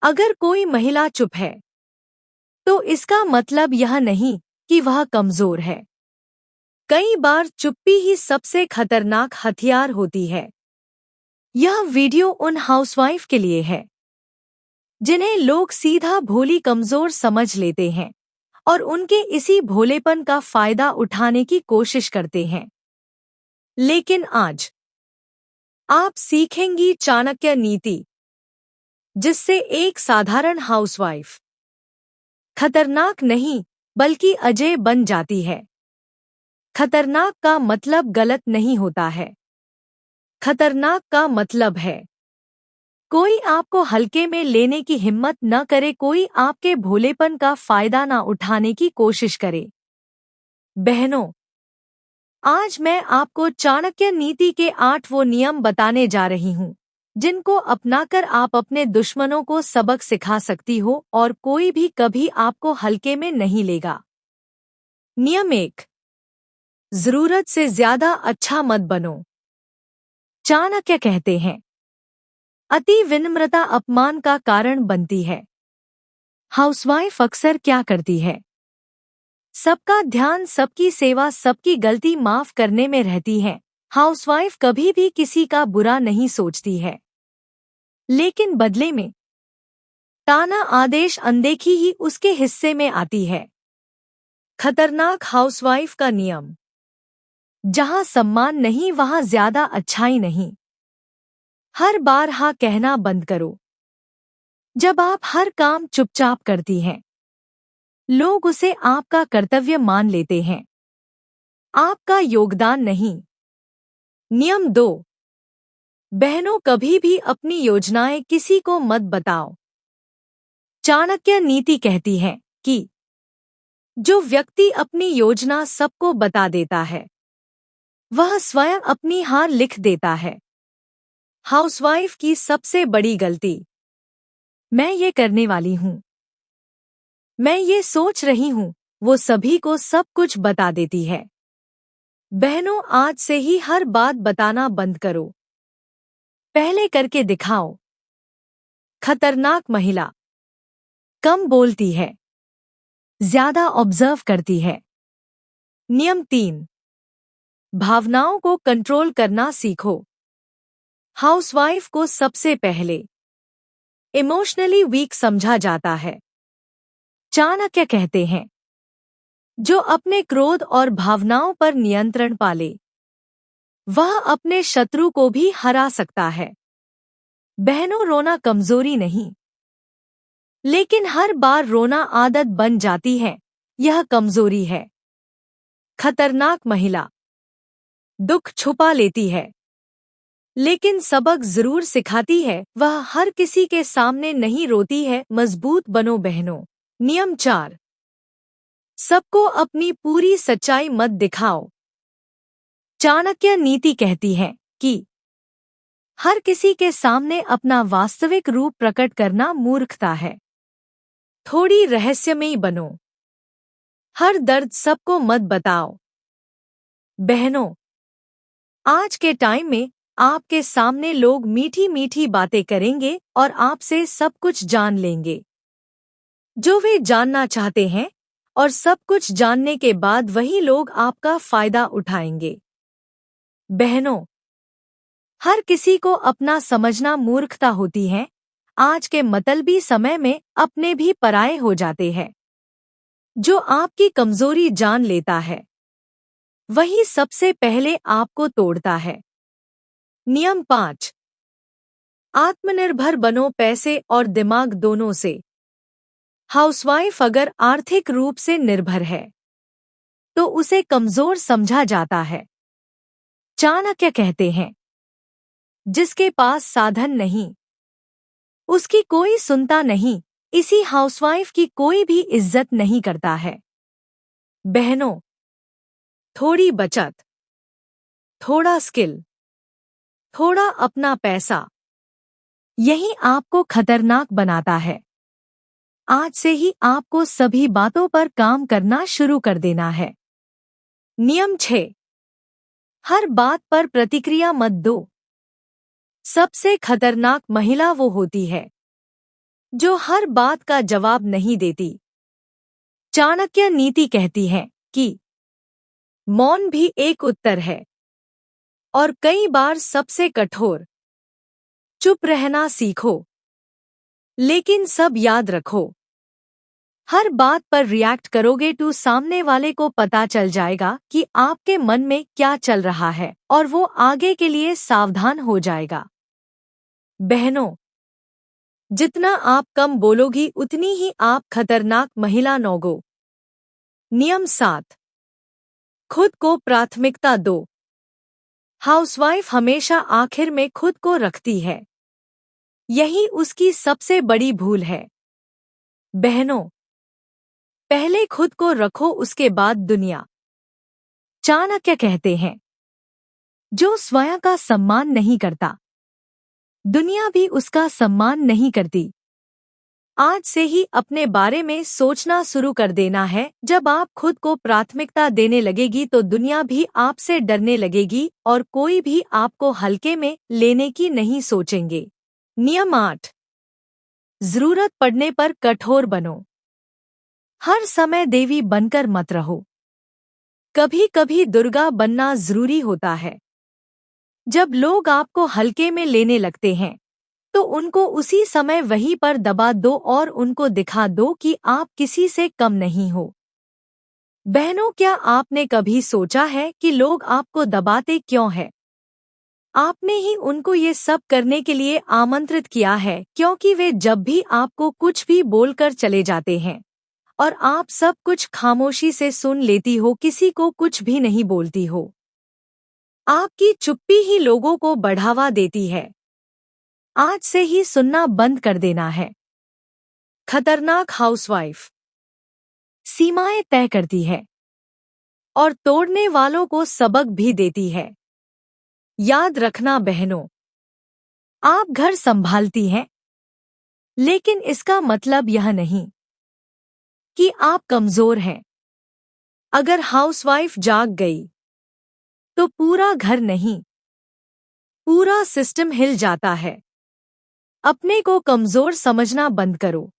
अगर कोई महिला चुप है तो इसका मतलब यह नहीं कि वह कमजोर है। कई बार चुप्पी ही सबसे खतरनाक हथियार होती है। यह वीडियो उन हाउसवाइफ के लिए है जिन्हें लोग सीधा भोली कमजोर समझ लेते हैं और उनके इसी भोलेपन का फायदा उठाने की कोशिश करते हैं। लेकिन आज आप सीखेंगी चाणक्य नीति, जिससे एक साधारण हाउसवाइफ खतरनाक नहीं बल्कि अजय बन जाती है। खतरनाक का मतलब गलत नहीं होता है। खतरनाक का मतलब है कोई आपको हल्के में लेने की हिम्मत न करे, कोई आपके भोलेपन का फायदा न उठाने की कोशिश करे। बहनों, आज मैं आपको चाणक्य नीति के 8 वो नियम बताने जा रही हूँ जिनको अपनाकर आप अपने दुश्मनों को सबक सिखा सकती हो और कोई भी कभी आपको हल्के में नहीं लेगा। नियम 1, जरूरत से ज्यादा अच्छा मत बनो। चाणक्य कहते हैं, अति विनम्रता अपमान का कारण बनती है। हाउसवाइफ अक्सर क्या करती है? सबका ध्यान, सबकी सेवा, सबकी गलती माफ करने में रहती है। हाउसवाइफ कभी भी किसी का बुरा नहीं सोचती है, लेकिन बदले में ताना, आदेश, अनदेखी ही उसके हिस्से में आती है। खतरनाक हाउसवाइफ का नियम, जहां सम्मान नहीं वहां ज्यादा अच्छाई नहीं। हर बार हाँ कहना बंद करो। जब आप हर काम चुपचाप करती हैं, लोग उसे आपका कर्तव्य मान लेते हैं, आपका योगदान नहीं। नियम 2, बहनों, कभी भी अपनी योजनाएं किसी को मत बताओ। चाणक्य नीति कहती है कि जो व्यक्ति अपनी योजना सबको बता देता है वह स्वयं अपनी हार लिख देता है। हाउसवाइफ की सबसे बड़ी गलती, मैं ये करने वाली हूँ, मैं ये सोच रही हूँ, वो सभी को सब कुछ बता देती है। बहनों, आज से ही हर बात बताना बंद करो। पहले करके दिखाओ। खतरनाक महिला कम बोलती है, ज्यादा ऑब्जर्व करती है। नियम 3, भावनाओं को कंट्रोल करना सीखो। हाउसवाइफ को सबसे पहले इमोशनली वीक समझा जाता है। चाणक्य कहते हैं, जो अपने क्रोध और भावनाओं पर नियंत्रण पाले वह अपने शत्रु को भी हरा सकता है। बहनों, रोना कमजोरी नहीं, लेकिन हर बार रोना आदत बन जाती है, यह कमजोरी है। खतरनाक महिला दुख छुपा लेती है, लेकिन सबक जरूर सिखाती है। वह हर किसी के सामने नहीं रोती है। मजबूत बनो बहनों। नियम 4, सबको अपनी पूरी सच्चाई मत दिखाओ। चाणक्य नीति कहती है कि हर किसी के सामने अपना वास्तविक रूप प्रकट करना मूर्खता है। थोड़ी रहस्यमयी बनो। हर दर्द सबको मत बताओ। बहनों, आज के टाइम में आपके सामने लोग मीठी मीठी बातें करेंगे और आपसे सब कुछ जान लेंगे जो वे जानना चाहते हैं, और सब कुछ जानने के बाद वही लोग आपका फायदा उठाएंगे। बहनों, हर किसी को अपना समझना मूर्खता होती है। आज के मतलबी समय में अपने भी पराये हो जाते हैं। जो आपकी कमजोरी जान लेता है वही सबसे पहले आपको तोड़ता है। नियम 5, आत्मनिर्भर बनो, पैसे और दिमाग दोनों से। हाउसवाइफ अगर आर्थिक रूप से निर्भर है तो उसे कमजोर समझा जाता है। चाणक्य कहते हैं, जिसके पास साधन नहीं उसकी कोई सुनता नहीं। इसी हाउसवाइफ की कोई भी इज्जत नहीं करता है। बहनों, थोड़ी बचत, थोड़ा स्किल, थोड़ा अपना पैसा, यही आपको खतरनाक बनाता है। आज से ही आपको सभी बातों पर काम करना शुरू कर देना है। नियम 6, हर बात पर प्रतिक्रिया मत दो। सबसे खतरनाक महिला वो होती है जो हर बात का जवाब नहीं देती। चाणक्य नीति कहती है कि मौन भी एक उत्तर है, और कई बार सबसे कठोर। चुप रहना सीखो, लेकिन सब याद रखो, हर बात पर रिएक्ट करोगे तो सामने वाले को पता चल जाएगा कि आपके मन में क्या चल रहा है और वो आगे के लिए सावधान हो जाएगा। बहनों, जितना आप कम बोलोगी उतनी ही आप खतरनाक महिला नोगो। नियम 7। खुद को प्राथमिकता दो। हाउसवाइफ हमेशा आखिर में खुद को रखती है। यही उसकी सबसे बड़ी भूल है। बहनों, पहले खुद को रखो, उसके बाद दुनिया। चाणक्य कहते हैं, जो स्वयं का सम्मान नहीं करता, दुनिया भी उसका सम्मान नहीं करती। आज से ही अपने बारे में सोचना शुरू कर देना है। जब आप खुद को प्राथमिकता देने लगेगी तो दुनिया भी आपसे डरने लगेगी और कोई भी आपको हल्के में लेने की नहीं सोचेंगे। नियम 8। जरूरत पड़ने पर कठोर बनो। हर समय देवी बनकर मत रहो। कभी कभी दुर्गा बनना जरूरी होता है। जब लोग आपको हल्के में लेने लगते हैं तो उनको उसी समय वहीं पर दबा दो और उनको दिखा दो कि आप किसी से कम नहीं हो। बहनों, क्या आपने कभी सोचा है कि लोग आपको दबाते क्यों हैं? आपने ही उनको ये सब करने के लिए आमंत्रित किया है, क्योंकि वे जब भी आपको कुछ भी बोलकर चले जाते हैं और आप सब कुछ खामोशी से सुन लेती हो, किसी को कुछ भी नहीं बोलती हो। आपकी चुप्पी ही लोगों को बढ़ावा देती है। आज से ही सुनना बंद कर देना है। खतरनाक हाउसवाइफ सीमाएं तय करती है और तोड़ने वालों को सबक भी देती है। याद रखना बहनों, आप घर संभालती हैं, लेकिन इसका मतलब यह नहीं कि आप कमजोर हैं। अगर हाउसवाइफ जाग गई तो पूरा घर नहीं, पूरा सिस्टम हिल जाता है। अपने को कमजोर समझना बंद करो।